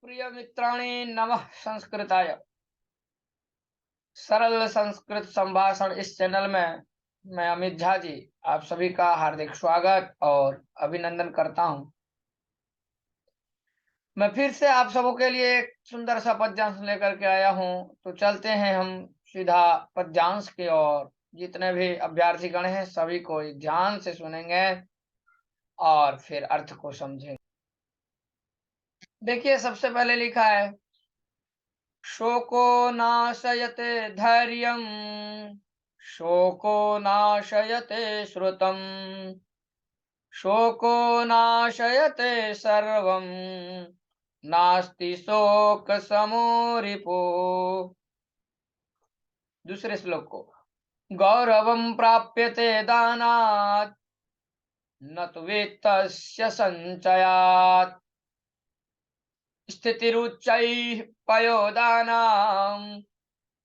प्रिय मित्राणि नमः संस्कृताय। सरल संस्कृत संभाषण इस चैनल में मैं अमित झा जी आप सभी का हार्दिक स्वागत और अभिनंदन करता हूं। मैं फिर से आप सबों के लिए एक सुंदर सा पद्यांश लेकर के आया हूं। तो चलते हैं हम सीधा पद्यांश की ओर। जितने भी अभ्यर्थी गण हैं सभी को ध्यान से सुनेंगे और फिर अर्थ को समझेंगे। देखिए, सबसे पहले लिखा है, शोको नाशयते धैर्यं, शोको नाशयते श्रुतम्, शोको नाशयते सर्वं, नास्ति शोक समो रिपो। दूसरे श्लोक को, गौरवं प्राप्यते दानात्, न तु वित्तस्य संचयात्, स्थितिरुच्चैः पयोदानां,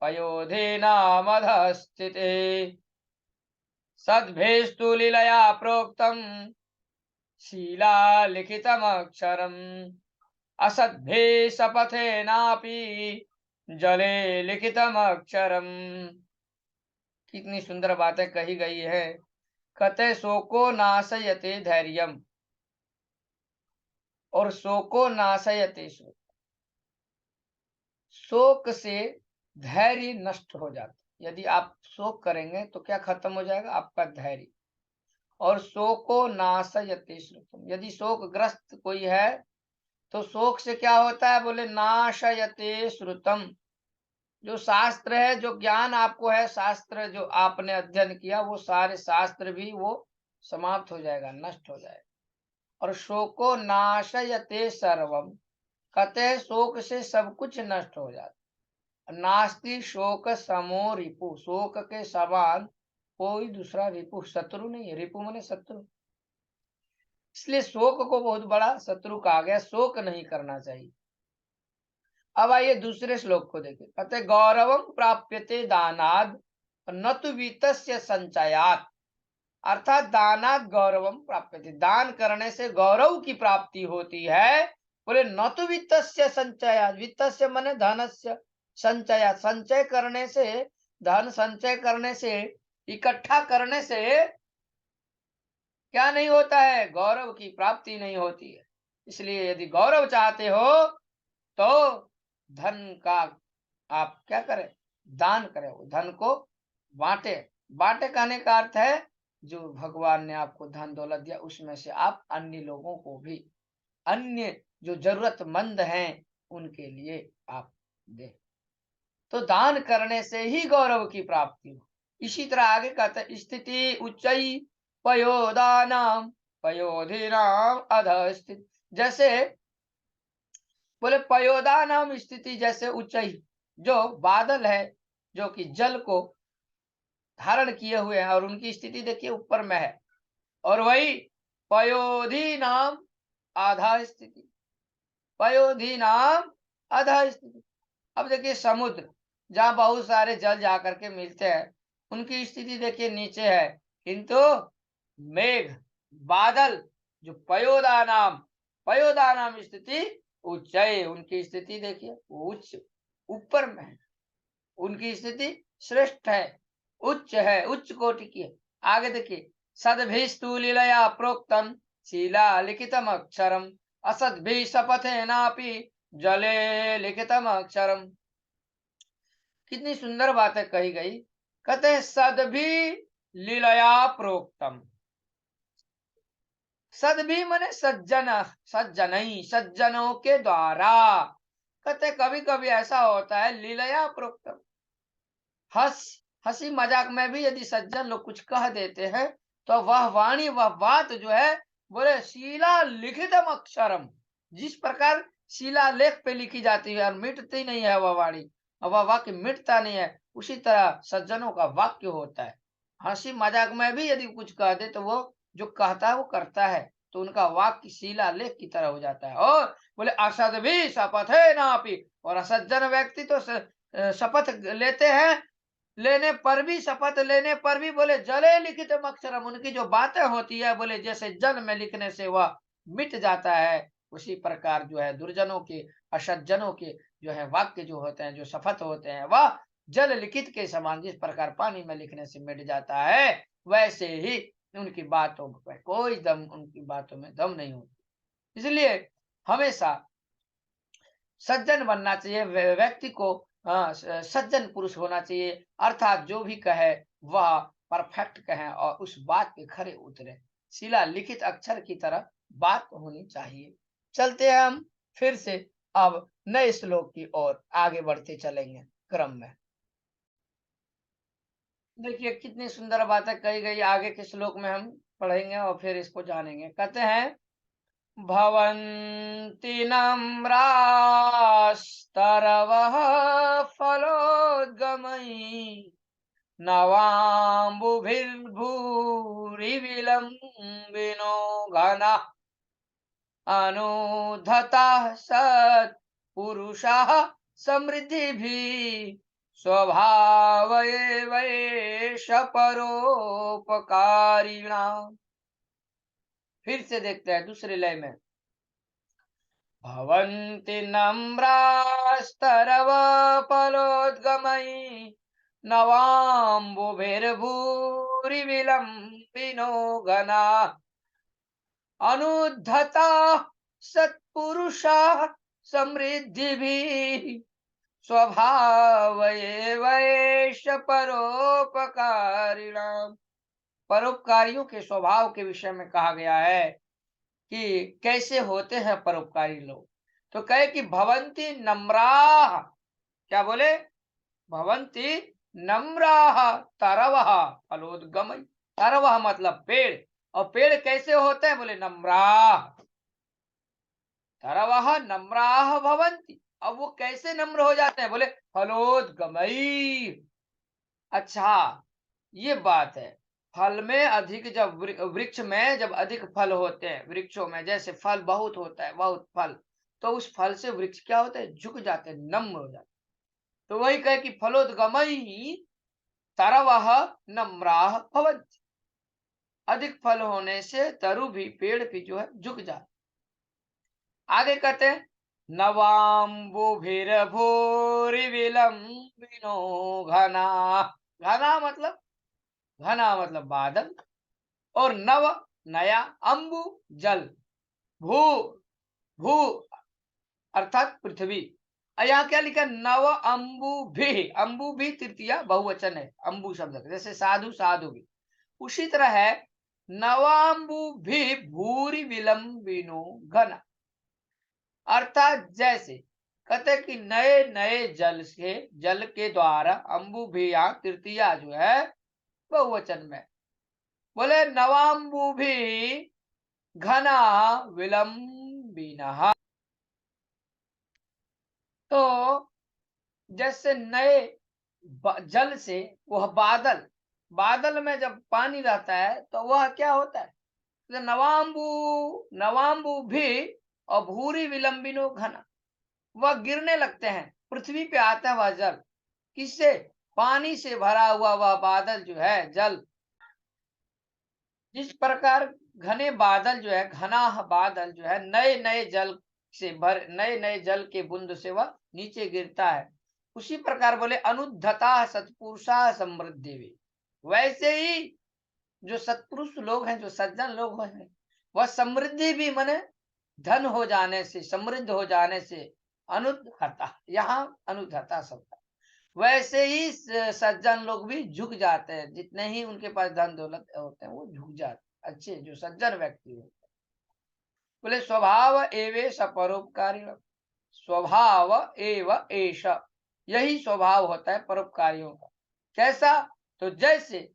पयोधेनामधस्थिते। सद्भेस्तु लीलया प्रोक्तं, शिलालिखितमक्षरम्, असद्भे शपथेनापि, जले लिखितमक्षरम्। कितनी सुंदर बातें कही गई है। कहते शोको नाशयते धैर्यम और शोको नाशयते शोक। शोक से धैर्य नष्ट हो जाता। यदि आप शोक करेंगे तो क्या खत्म हो जाएगा? आपका धैर्य। और शोको नाशयते श्रुतम, यदि शोकग्रस्त कोई है तो शोक से क्या होता है? बोले नाशयते श्रुतम। जो शास्त्र है, जो ज्ञान आपको है, शास्त्र जो आपने अध्ययन किया, वो सारे शास्त्र भी वो समाप्त हो जाएगा, नष्ट हो जाएगा। और शोको नाशयते सर्वम, कहते हैं शोक से सब कुछ नष्ट हो जाता। नास्ति शोक समो रिपु, शोक के समान कोई दूसरा रिपु, शत्रु नहीं है। रिपु माने शत्रु। इसलिए शोक को बहुत बड़ा शत्रु कहा गया। शोक नहीं करना चाहिए। अब आइए दूसरे श्लोक को देखें। कहते गौरवम प्राप्यते दानाद, न तु वित्तस्य संचयात। अर्थात दानाद गौरवम प्राप्यते, दान करने से गौरव की प्राप्ति होती है। बोले न तु वित्तस्य संचयात, वित्तस्य माने धनस्य, संचयात संचय करने से, धन संचय करने से, इकट्ठा करने से क्या नहीं होता है? गौरव की प्राप्ति नहीं होती है। इसलिए यदि गौरव चाहते हो तो धन का आप क्या करें? दान करें। वो धन को बांटे। बांटे कहने का अर्थ है जो भगवान ने आपको धन दौलत दिया उसमें से आप अन्य लोगों को भी, अन्य जो जरूरतमंद हैं उनके लिए आप दें। तो दान करने से ही गौरव की प्राप्ति हो। इसी तरह आगे कहते हैं, स्थिति उच्चई पयोदानाम, पयोधिनाम अधस्थित। जैसे बोले पयोदानाम स्थिति, जैसे ऊंचाई, जो बादल है जो कि जल को धारण किए हुए हैं और उनकी स्थिति देखिए ऊपर में है। और वही पयोधि नाम आधा स्थिति, पयोधि नाम आधा स्थिति। अब देखिए समुद्र, जहाँ बहुत सारे जल जाकर के मिलते हैं, उनकी स्थिति देखिए नीचे है। किंतु मेघ, बादल, जो पयोदा नाम स्थिति उच्च है, उनकी स्थिति देखिए उच्च, ऊपर में है। उनकी स्थिति श्रेष्ठ है, उच्च है, उच्च कोटि की है। आगे देखिए, सद्भिस्तु लीलया प्रोक्तम, शीला लिखितम अक्षरम, असद्भि शपथेनापि, जले लिखितम अक्षरम। कितनी सुंदर बातें कही गई। कहते हैं सद्भि लीलया प्रोक्तम। सद्भि माने सज्जन, सज्जनई, सज्जनों के द्वारा। कहते कभी कभी ऐसा होता है, लीलया प्रोक्तम, हंसी मजाक में भी यदि सज्जन लोग कुछ कह देते हैं तो वह वाणी, वह बात जो है, बोले शीला लिखितम अक्षरम, जिस प्रकार शिलालेख पे लिखी जाती है और मिटती नहीं है वह वाणी, और वह वाक्य मिटता नहीं है, उसी तरह सज्जनों का वाक्य होता है। हंसी मजाक में भी यदि कुछ कह दे तो वो जो कहता है वो करता है, तो उनका वाक्य शिलालेख की तरह हो जाता है। और बोले असद भी शपथ है ना आपी, और असज्जन व्यक्ति तो शपथ लेते हैं, लेने पर भी, शपथ लेने पर भी, बोले जले लिखित अक्षरम, उनकी जो बातें होती है बोले जैसे जल में लिखने से वह मिट जाता है, उसी प्रकार जो है दुर्जनों के, असज्जनों के जो है वाक्य जो होते हैं, जो शपथ होते हैं, वह जल लिखित के समान, जिस प्रकार पानी में लिखने से मिट जाता है, वैसे ही उनकी बातों में कोई दम, उनकी बातों में दम नहीं होती। इसलिए हमेशा सज्जन बनना चाहिए, व्यक्ति को सज्जन पुरुष होना चाहिए, अर्थात जो भी कहे वह परफेक्ट कहे और उस बात पे खरे उतरे, शिला लिखित अक्षर की तरह बात होनी चाहिए। चलते हैं हम फिर से अब नए श्लोक की ओर आगे बढ़ते चलेंगे क्रम में। देखिए कितनी सुंदर बातें कही गई, आगे के श्लोक में हम पढ़ेंगे और फिर इसको जानेंगे। कहते हैं, भवन्ति नम्रास्तरवः फलोद्गमैः नवाम्बुभिर्भूरिविलम्बिनो घनाः अनुधताः सत्पुरुषाः समृद्धिभिः स्वभावयेवैष परोपकारिणाम्। फिर से देखते हैं दूसरी लय में। भवन्ति नम्रास्तरवपलोद्गमैः नवाम्बुभिर्भूरिविलम्बिनो घनाः अनुद्धताः सत्पुरुषाः समृद्धिभिः स्वभावयेवैष परोपकारिणाम्। परोपकारियों के स्वभाव के विषय में कहा गया है कि कैसे होते हैं परोपकारी लोग। तो कहे कि भवन्ति नम्राः, क्या बोले? भवन्ति नम्राः तरवः फलोद्गमैः। तरवः मतलब पेड़, और पेड़ कैसे होते हैं? बोले नम्राः। तरवः नम्राः भवन्ति। अब वो कैसे नम्र हो जाते हैं? बोले फलोद्गमैः। अच्छा, ये बात है। फल में अधिक, जब वृक्ष में जब अधिक फल होते हैं, वृक्षों में जैसे फल बहुत होता है, बहुत फल, तो उस फल से वृक्ष क्या होता है? झुक जाते हैं, नम्र हो जाते हैं। तो वही कहे कि फलोद्गमैः तरवः नम्राः भवन्ति। अधिक फल होने से तरु भी, पेड़ भी जो है झुक जाते। आगे कहते हैं, नवाम्बुभिर्भूरिविलम्बिनो घना। घना मतलब, घना मतलब बादल, और नव नया, अम्बु जल, भू भू अर्थात पृथ्वी। और यहाँ क्या लिखा? नव अम्बु भी, अम्बु भी तृतीया बहुवचन है अम्बु शब्द का, जैसे साधु साधु भी, उसी तरह है नवाम्बु भी भूरि विलंबिनो घन, अर्थात जैसे कहते कि नए नए जल से, जल के द्वारा, अम्बु भी यहाँ तृतीया जो है बहुवचन में, बोले नवाम्बु भी घना विलंबिनः। तो जैसे नए जल से वह बादल, बादल में जब पानी रहता है तो वह क्या होता है? तो नवाम्बु, नवाम्बु भी और भूरी विलंबिनो घना, वह गिरने लगते हैं, पृथ्वी पे आता है वह जल, किससे? पानी से भरा हुआ वह बादल जो है, जल। जिस प्रकार घने बादल जो है, घना बादल जो है नए नए जल से भर, नए नए जल के बूंद से वह नीचे गिरता है, उसी प्रकार बोले अनुद्धता सत्पुरुषा समृद्धि भी। वैसे ही जो सत्पुरुष लोग हैं, जो सज्जन लोग हैं, वह समृद्धि भी माने धन हो जाने से, समृद्ध हो जाने से, अनुद्धता, यहाँ अनुद्धता शब्द, वैसे ही सज्जन लोग भी झुक जाते हैं, जितने ही उनके पास धन दौलत होते हैं वो झुक जाते हैं, अच्छे जो सज्जन व्यक्ति होते हैं। बोले स्वभाव एवेश परोपकारी, स्वभाव एव एष, यही स्वभाव होता है परोपकारियों का। कैसा? तो जैसे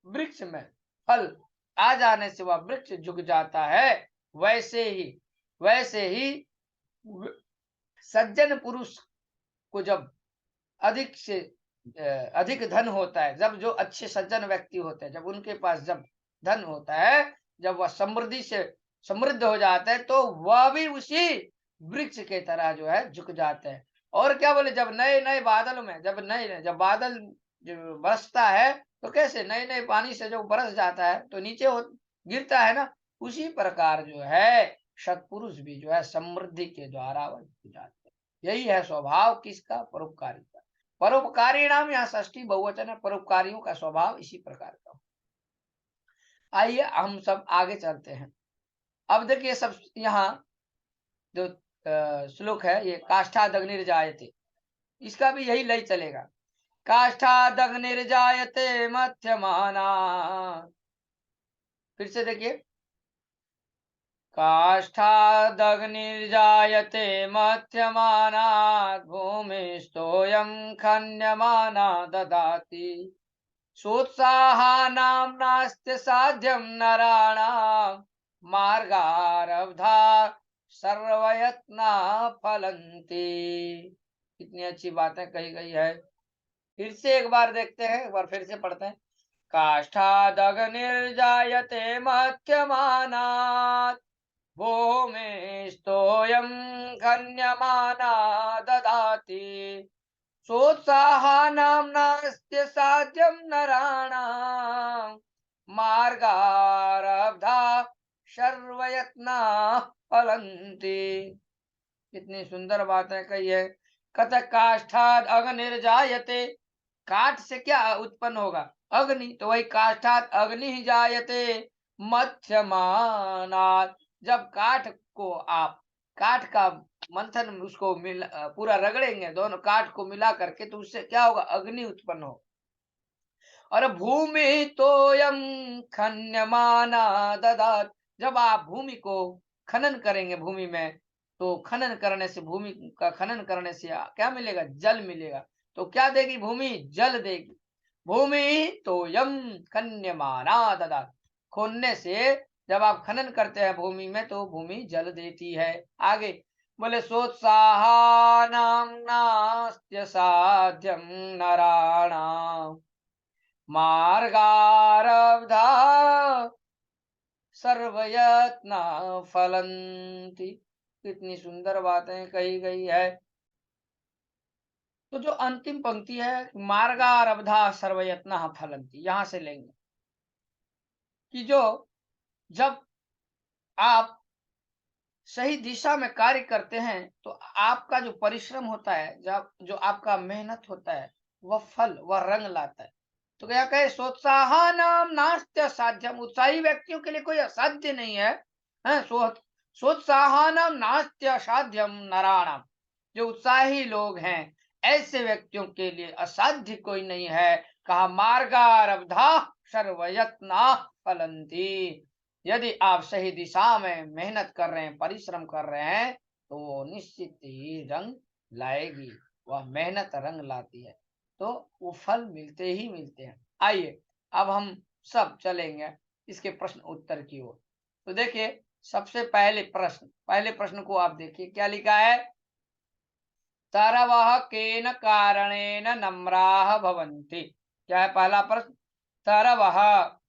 वृक्ष में फल आ जाने से वह वृक्ष झुक जाता है, वैसे ही सज्जन पुरुष को जब अधिक से अधिक धन होता है, जब जो अच्छे सज्जन व्यक्ति होते हैं, जब उनके पास जब धन होता है, जब वह समृद्धि से समृद्ध हो जाते हैं, तो वह भी उसी वृक्ष के तरह जो है झुक जाते हैं। और क्या बोले? जब नए नए बादल में, जब बादल जो बरसता है, तो कैसे नए नए पानी से जो बरस जाता है तो नीचे गिरता है ना, उसी प्रकार जो है सत्पुरुष भी जो है समृद्धि के द्वारा वंचित हो जाते हैं। यही है स्वभाव किसका? परोपकारी का। परोपकारी नाम यहाँ षष्ठी बहुवचन है, परोपकारियों का स्वभाव इसी प्रकार का। आइए हम सब आगे चलते हैं। अब देखिए सब यहाँ जो श्लोक है ये काष्ठादग्निर्जायते, इसका भी यही लय चलेगा। काष्ठादग्निर्जायते मध्यमाना, फिर से देखिए, काष्ठादग्निर्जायते मध्यमानात् भूमिस्तोयं खन्यमाना ददाति, सोत्साहानां नास्ति साध्यं नराणां मार्गारब्धा सर्वयत्ना फलन्ति। कितनी अच्छी बातें कही गई है। फिर से एक बार देखते हैं, एक बार फिर से पढ़ते हैं। काष्ठादग्निर्जायते मध्यमानात् भूमिस्तोयं खन्यमाना ददाति, सोत्साहानां नास्ति साध्यं नराणां मार्गारब्धा सर्वयत्ना फलन्ति। कितनी सुंदर बातें कही है। कथ काष्ठाद अग्निर्जायते, काठ से क्या उत्पन्न होगा? अग्नि। तो वही काष्ठाद अग्नि ही जायते मध्यमानात्, जब काठ का मंथन उसको पूरा रगड़ेंगे, दोनों काठ को मिला करके, तो उससे क्या होगा? अग्नि उत्पन्न हो। और भूमि तोयम खन्यमाना ददात, जब आप भूमि को खनन करेंगे, भूमि में, तो खनन करने से, भूमि का खनन करने से क्या मिलेगा? जल मिलेगा। तो क्या देगी भूमि? जल देगी। भूमि तोयम खन्यमाना ददात, खोदने से जब आप खनन करते हैं भूमि में, तो भूमि जल देती है। आगे बोले, सोत्साहानां नास्त्य साध्यं नराणां मार्गारब्धा सर्वयत्ना फलन्ति। कितनी सुंदर बातें कही गई है। तो जो अंतिम पंक्ति है, मार्गारब्धा सर्वयत्ना फलन्ति, यहां से लेंगे कि जब आप सही दिशा में कार्य करते हैं, तो आपका जो परिश्रम होता है, जब जो आपका मेहनत होता है, वह रंग लाता है। तो क्या कहे? सोत्साहानाम नास्त्य साध्यम, उत्साही व्यक्तियों के लिए कोई असाध्य नहीं है। हैं? सोत्साहानाम नास्त्य साध्यम नराणाम, जो उत्साही लोग हैं, ऐसे व्यक्तियों के लिए असाध्य कोई नहीं है। कहा मार्गारब्धा सर्वयत्ना फलन्ति, यदि आप सही दिशा में मेहनत कर रहे हैं, परिश्रम कर रहे हैं, तो वो निश्चित ही रंग लाएगी। वह मेहनत रंग लाती है, तो वो फल मिलते ही मिलते हैं। आइए अब हम सब चलेंगे इसके प्रश्न उत्तर की ओर। तो देखिए, सबसे पहले प्रश्न को आप देखिए, क्या लिखा है? तरवः केन कारणेन नम्राः भवन्ति। क्या है पहला प्रश्न? तरवः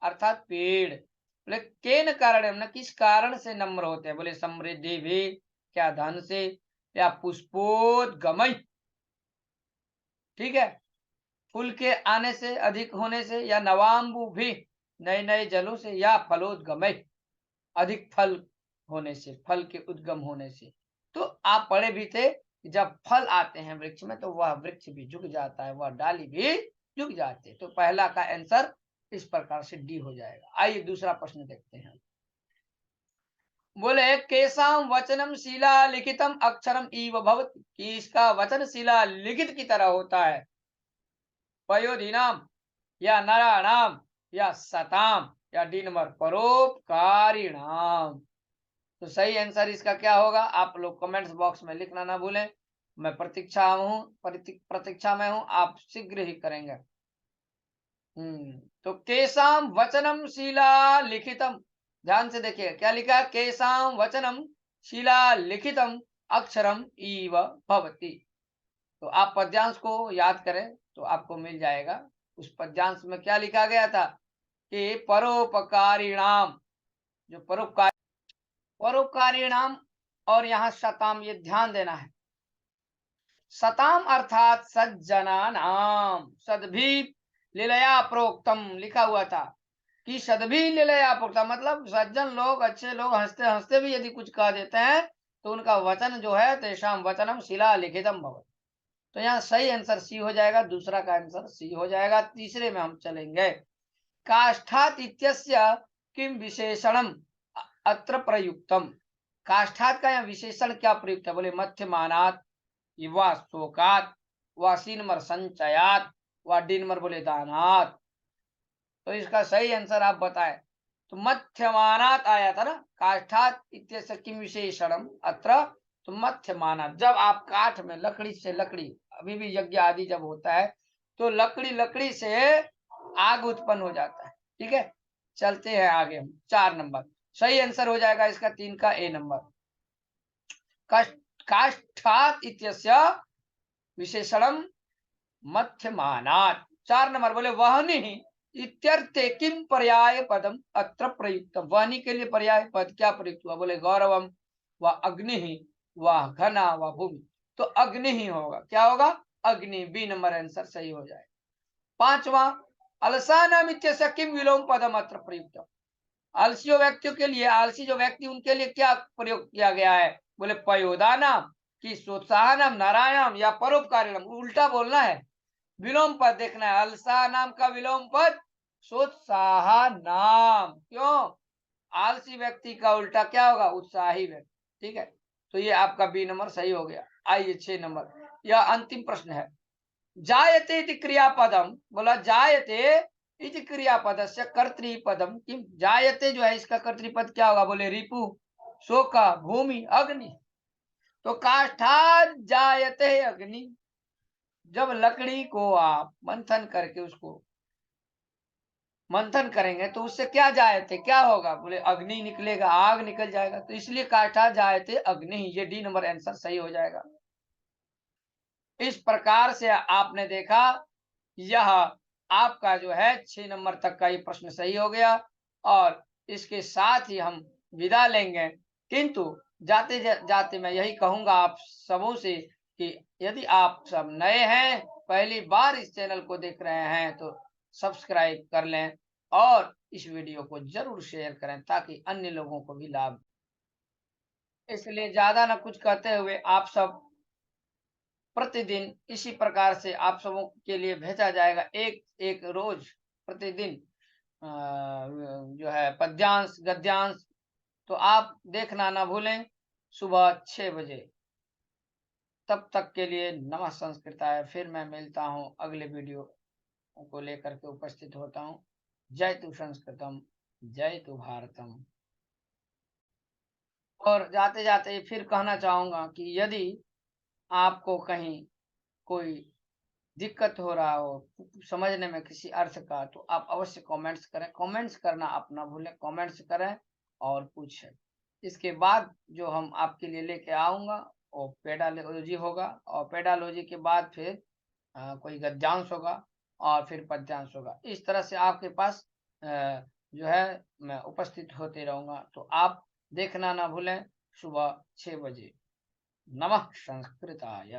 अर्थात पेड़, बोले केन कारण, किस कारण से नम्र होते हैं? बोले समृद्धि भी, क्या धन से, या पुष्पोद्गमय, ठीक है, फूल के आने से, अधिक होने से, या नवाम्बु भी, नए नए जलों से, या फलोद्गमय, अधिक फल होने से, फल के उद्गम होने से। तो आप पढ़े भी थे कि जब फल आते हैं वृक्ष में, तो वह वृक्ष भी झुक जाता है, वह डाली भी झुक जाती है। तो पहला का आंसर इस प्रकार से डी हो जाएगा। आइए दूसरा प्रश्न देखते हैं। बोले केसाम वचनम शिला लिखितम अक्षरम इव भवति, कि इसका वचन शिला लिखित की तरह होता है। पयोधीनाम, या नराणाम, या सताम, या डी नंबर परोपकारिणाम। तो सही आंसर इसका क्या होगा? आप लोग कमेंट्स बॉक्स में लिखना ना भूलें। मैं प्रतीक्षा में हूं, आप शीघ्र ही करेंगे। तो केसाम वचनम शिला लिखितम, ध्यान से देखिए क्या लिखा है? केसाम वचनम शिला लिखितम अक्षरम इव भवति। तो आप पद्यांश को याद करें तो आपको मिल जाएगा। उस पद्यांश में क्या लिखा गया था कि परोपकारिणाम, जो परोपकारिणाम, और यहाँ सताम, ये ध्यान देना है। सताम अर्थात सज्जना नाम, सदभी लीलया प्रोक्तम लिखा हुआ था कि सद्भिः लीलया प्रोक्ता, मतलब सज्जन लोग, अच्छे लोग हंसते हंसते भी यदि कुछ कह देते हैं तो उनका वचन जो है तेषाम वचनम शिला लिखितम भवति। तो यहाँ सही आंसर सी हो जाएगा, दूसरा का आंसर सी हो जाएगा। तीसरे में हम चलेंगे। काष्ठात् इत्यस्य किम विशेषणम अत्र प्रयुक्तम। काष्ठात् का यहाँ विशेषण क्या प्रयुक्त है? बोले मध्यमानात् व शोकात् व सीनमर संचयात् व डिनमर बोले दानात्। तो इसका सही आंसर आप बताएं। तो मध्यमानात् आया था ना, काष्ठात् इत्यस्य किम विशेषणम अत्र। तो मध्यमानात्, जब आप काठ में लकड़ी से लकड़ी, अभी भी यज्ञ आदि जब होता है तो लकड़ी लकड़ी से आग उत्पन्न हो जाता है। ठीक है, चलते हैं आगे हम। 4 नंबर सही आंसर हो जाएगा इसका, 3 का ए नंबर। काष्ठात् इत्यस्य विशेषणम मध्यमानात्। 4 नंबर बोले वहनी इत्यर्थे किम पर्याय पदम अत्र प्रयुक्त। वहनी के लिए पर्याय पद क्या प्रयुक्त हुआ? बोले गौरवम व अग्नि व घना व भूमि। तो अग्नि ही होगा। क्या होगा? अग्नि। बी नंबर आंसर सही हो जाए। 5वां, अलसानाम इत्यस्य किम विलोम पदम अत्र प्रयुक्त। आलसी व्यक्तियों के लिए, आलसी जो व्यक्ति उनके लिए क्या प्रयोग किया गया है? बोले पयोदानाम कि सोत्साहनम नारायणम या परोपकारिणम। उल्टा बोलना है, विलोम पद देखना है। अलसा नाम का विलोम पद सोत्साह नाम। क्यों? आलसी व्यक्ति का उल्टा क्या होगा? उत्साही व्यक्ति। ठीक है, तो ये आपका बी नंबर सही हो गया। आइए 6 नंबर, यह अंतिम प्रश्न है। जायते इति क्रियापदम, बोला जायते इति क्रियापदस्य कर्तृपदम किम। जायते जो है इसका कर्तृपद क्या होगा? बोले रिपु, शोका, भूमि, अग्नि। तो काष्ठात् जायते अग्नि। जब लकड़ी को आप मंथन करके उसको मंथन करेंगे तो उससे क्या जायते, क्या होगा? बोले अग्नि निकलेगा, आग निकल जाएगा। तो इसलिए काष्ठात् जायते अग्नि, ये डी नंबर आंसर सही हो जाएगा। इस प्रकार से आपने देखा, यह आपका जो है 6 नंबर तक का ये प्रश्न सही हो गया। और इसके साथ ही हम विदा लेंगे। किंतु जाते जाते मैं यही कहूंगा आप सबों से कि यदि आप सब नए हैं, पहली बार इस चैनल को देख रहे हैं, तो सब्सक्राइब कर लें और इस वीडियो को जरूर शेयर करें ताकि अन्य लोगों को भी लाभ। इसलिए ज्यादा ना कुछ कहते हुए, आप सब प्रतिदिन इसी प्रकार से आप सबों के लिए भेजा जाएगा एक एक रोज प्रतिदिन जो है पद्यांश गद्यांश। तो आप देखना ना भूलें, सुबह 6 बजे। तब तक के लिए नमः संस्कृताय। फिर मैं मिलता हूँ अगले वीडियो को लेकर के उपस्थित होता हूँ। जय तु संस्कृतम, जय तु भारतम। और जाते जाते फिर कहना चाहूंगा कि यदि आपको कहीं कोई दिक्कत हो रहा हो समझने में किसी अर्थ का, तो आप अवश्य कमेंट्स करें। कमेंट्स करना आप ना भूलें, कमेंट्स करें और पूछें। इसके बाद जो हम आपके लिए लेके आऊँगा वो पेडालॉजी होगा, और पेडालॉजी के बाद फिर कोई गद्यांश होगा और फिर पद्यांश होगा। इस तरह से आपके पास जो है मैं उपस्थित होते रहूँगा। तो आप देखना ना भूलें, सुबह 6 बजे। नमः संस्कृताय।